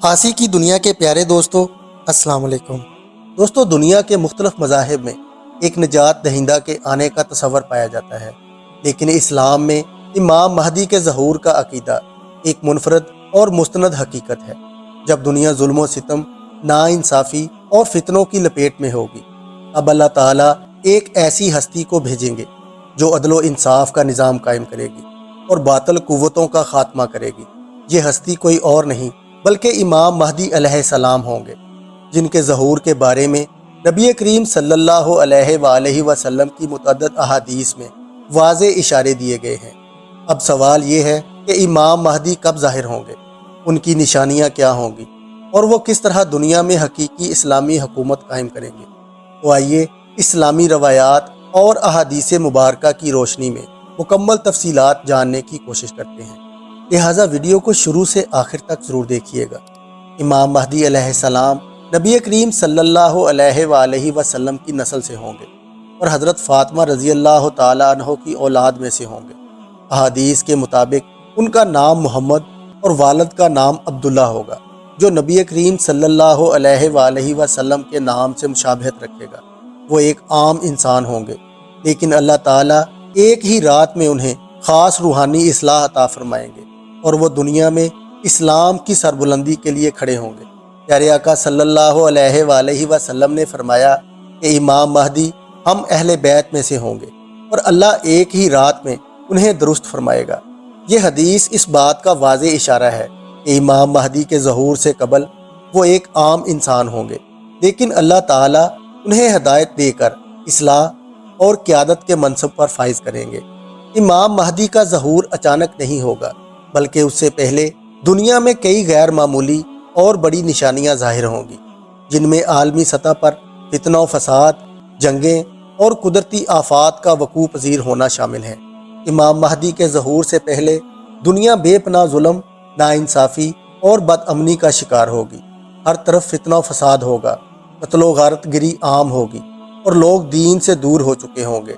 آسی کی دنیا کے پیارے دوستو، السلام علیکم۔ دوستو، دنیا کے مختلف مذاہب میں ایک نجات دہندہ کے آنے کا تصور پایا جاتا ہے، لیکن اسلام میں امام مہدی کے ظہور کا عقیدہ ایک منفرد اور مستند حقیقت ہے۔ جب دنیا ظلم و ستم، ناانصافی اور فتنوں کی لپیٹ میں ہوگی، اب اللہ تعالیٰ ایک ایسی ہستی کو بھیجیں گے جو عدل و انصاف کا نظام قائم کرے گی اور باطل قوتوں کا خاتمہ کرے گی۔ یہ ہستی کوئی اور نہیں بلکہ امام مہدی علیہ السلام ہوں گے، جن کے ظہور کے بارے میں نبی کریم صلی اللہ علیہ وآلہ وسلم کی متعدد احادیث میں واضح اشارے دیے گئے ہیں۔ اب سوال یہ ہے کہ امام مہدی کب ظاہر ہوں گے، ان کی نشانیاں کیا ہوں گی، اور وہ کس طرح دنیا میں حقیقی اسلامی حکومت قائم کریں گے۔ تو آئیے اسلامی روایات اور احادیث مبارکہ کی روشنی میں مکمل تفصیلات جاننے کی کوشش کرتے ہیں، لہٰذا ویڈیو کو شروع سے آخر تک ضرور دیکھیے گا۔ امام مہدی علیہ السلام نبی کریم صلی اللہ علیہ وآلہ وسلم کی نسل سے ہوں گے اور حضرت فاطمہ رضی اللہ تعالیٰ عنہ کی اولاد میں سے ہوں گے۔ احادیث کے مطابق ان کا نام محمد اور والد کا نام عبداللہ ہوگا، جو نبی کریم صلی اللہ علیہ وآلہ وسلم کے نام سے مشابہت رکھے گا۔ وہ ایک عام انسان ہوں گے، لیکن اللہ تعالیٰ ایک ہی رات میں انہیں خاص روحانی اصلاح عطا فرمائیں گے اور وہ دنیا میں اسلام کی سربلندی کے لیے کھڑے ہوں گے۔ پیارے آقا صلی اللہ علیہ وآلہ وسلم نے فرمایا کہ امام مہدی ہم اہل بیت میں سے ہوں گے اور اللہ ایک ہی رات میں انہیں درست فرمائے گا۔ یہ حدیث اس بات کا واضح اشارہ ہے کہ امام مہدی کے ظہور سے قبل وہ ایک عام انسان ہوں گے، لیکن اللہ تعالیٰ انہیں ہدایت دے کر اصلاح اور قیادت کے منصب پر فائز کریں گے۔ امام مہدی کا ظہور اچانک نہیں ہوگا، بلکہ اس سے پہلے دنیا میں کئی غیر معمولی اور بڑی نشانیاں ظاہر ہوں گی، جن میں عالمی سطح پر فتنہ و فساد، جنگیں اور قدرتی آفات کا وقوع پذیر ہونا شامل ہیں۔ امام مہدی کے ظہور سے پہلے دنیا بے پناہ ظلم، ناانصافی اور بد امنی کا شکار ہوگی۔ ہر طرف فتنہ و فساد ہوگا، قتل و غارت گری عام ہوگی اور لوگ دین سے دور ہو چکے ہوں گے۔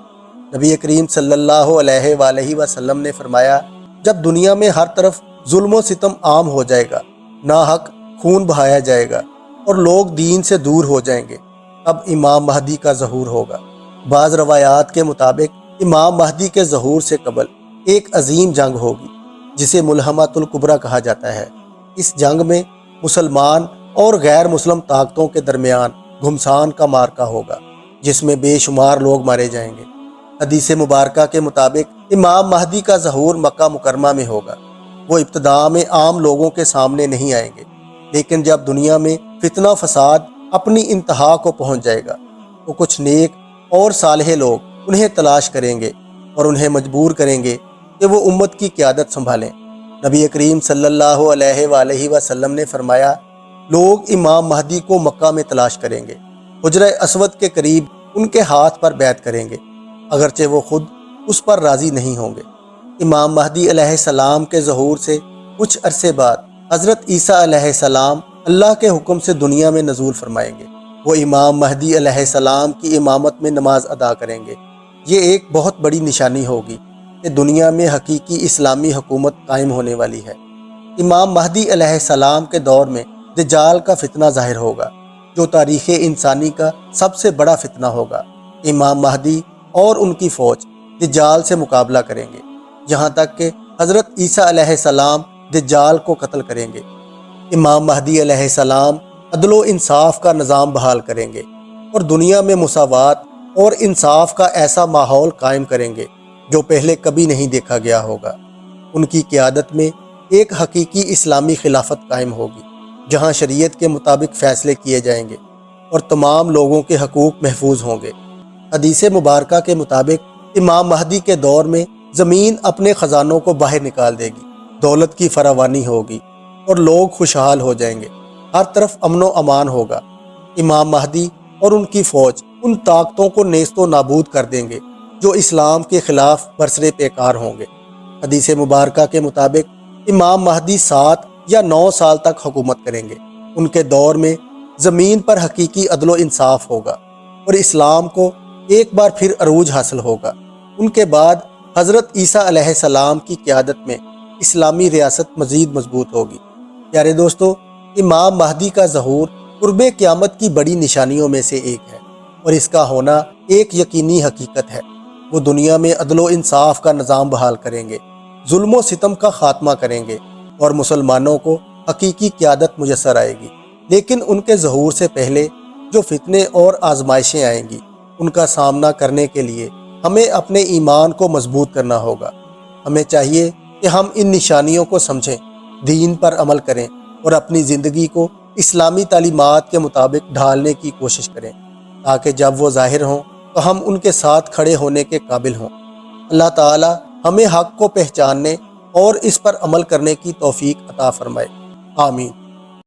نبی کریم صلی اللہ علیہ وآلہ وسلم نے فرمایا، جب دنیا میں ہر طرف ظلم و ستم عام ہو جائے گا، ناحق خون بہایا جائے گا اور لوگ دین سے دور ہو جائیں گے، اب امام مہدی کا ظہور ہوگا۔ بعض روایات کے مطابق امام مہدی کے ظہور سے قبل ایک عظیم جنگ ہوگی، جسے ملحمۃ الکبریٰ کہا جاتا ہے۔ اس جنگ میں مسلمان اور غیر مسلم طاقتوں کے درمیان گھمسان کا معرکہ ہوگا، جس میں بے شمار لوگ مارے جائیں گے۔ حدیث مبارکہ کے مطابق امام مہدی کا ظہور مکہ مکرمہ میں ہوگا۔ وہ ابتدا میں عام لوگوں کے سامنے نہیں آئیں گے، لیکن جب دنیا میں فتنہ فساد اپنی انتہا کو پہنچ جائے گا تو کچھ نیک اور صالح لوگ انہیں تلاش کریں گے اور انہیں مجبور کریں گے کہ وہ امت کی قیادت سنبھالیں۔ نبی کریم صلی اللہ علیہ وآلہ وسلم نے فرمایا، لوگ امام مہدی کو مکہ میں تلاش کریں گے، حجرہ اسود کے قریب ان کے ہاتھ پر بیعت کریں گے، اگرچہ وہ خود اس پر راضی نہیں ہوں گے۔ امام مہدی علیہ السلام کے ظہور سے کچھ عرصے بعد حضرت عیسیٰ علیہ السلام اللہ کے حکم سے دنیا میں نزول فرمائیں گے۔ وہ امام مہدی علیہ السلام کی امامت میں نماز ادا کریں گے۔ یہ ایک بہت بڑی نشانی ہوگی کہ دنیا میں حقیقی اسلامی حکومت قائم ہونے والی ہے۔ امام مہدی علیہ السلام کے دور میں دجال کا فتنہ ظاہر ہوگا، جو تاریخ انسانی کا سب سے بڑا فتنہ ہوگا۔ امام مہدی اور ان کی فوج دجال سے مقابلہ کریں گے، یہاں تک کہ حضرت عیسیٰ علیہ السلام دجال کو قتل کریں گے۔ امام مہدی علیہ السلام عدل و انصاف کا نظام بحال کریں گے اور دنیا میں مساوات اور انصاف کا ایسا ماحول قائم کریں گے جو پہلے کبھی نہیں دیکھا گیا ہوگا۔ ان کی قیادت میں ایک حقیقی اسلامی خلافت قائم ہوگی، جہاں شریعت کے مطابق فیصلے کیے جائیں گے اور تمام لوگوں کے حقوق محفوظ ہوں گے۔ حدیث مبارکہ کے مطابق امام مہدی کے دور میں زمین اپنے خزانوں کو باہر نکال دے گی، دولت کی فراوانی ہوگی اور لوگ خوشحال ہو جائیں گے، ہر طرف امن و امان ہوگا۔ امام مہدی اور ان کی فوج ان طاقتوں کو نیست و نابود کر دیں گے جو اسلام کے خلاف برسر پیکار ہوں گے۔ حدیث مبارکہ کے مطابق امام مہدی 7 یا 9 سال تک حکومت کریں گے۔ ان کے دور میں زمین پر حقیقی عدل و انصاف ہوگا اور اسلام کو ایک بار پھر عروج حاصل ہوگا۔ ان کے بعد حضرت عیسیٰ علیہ السلام کی قیادت میں اسلامی ریاست مزید مضبوط ہوگی۔ پیارے دوستو، امام مہدی کا ظہور قرب قیامت کی بڑی نشانیوں میں سے ایک ہے، اور اس کا ہونا ایک یقینی حقیقت ہے۔ وہ دنیا میں عدل و انصاف کا نظام بحال کریں گے، ظلم و ستم کا خاتمہ کریں گے، اور مسلمانوں کو حقیقی قیادت میسر آئے گی۔ لیکن ان کے ظہور سے پہلے جو فتنے اور آزمائشیں آئیں گی، ان کا سامنا کرنے کے لیے ہمیں اپنے ایمان کو مضبوط کرنا ہوگا۔ ہمیں چاہیے کہ ہم ان نشانیوں کو سمجھیں، دین پر عمل کریں اور اپنی زندگی کو اسلامی تعلیمات کے مطابق ڈھالنے کی کوشش کریں، تاکہ جب وہ ظاہر ہوں تو ہم ان کے ساتھ کھڑے ہونے کے قابل ہوں۔ اللہ تعالی ہمیں حق کو پہچاننے اور اس پر عمل کرنے کی توفیق عطا فرمائے، آمین۔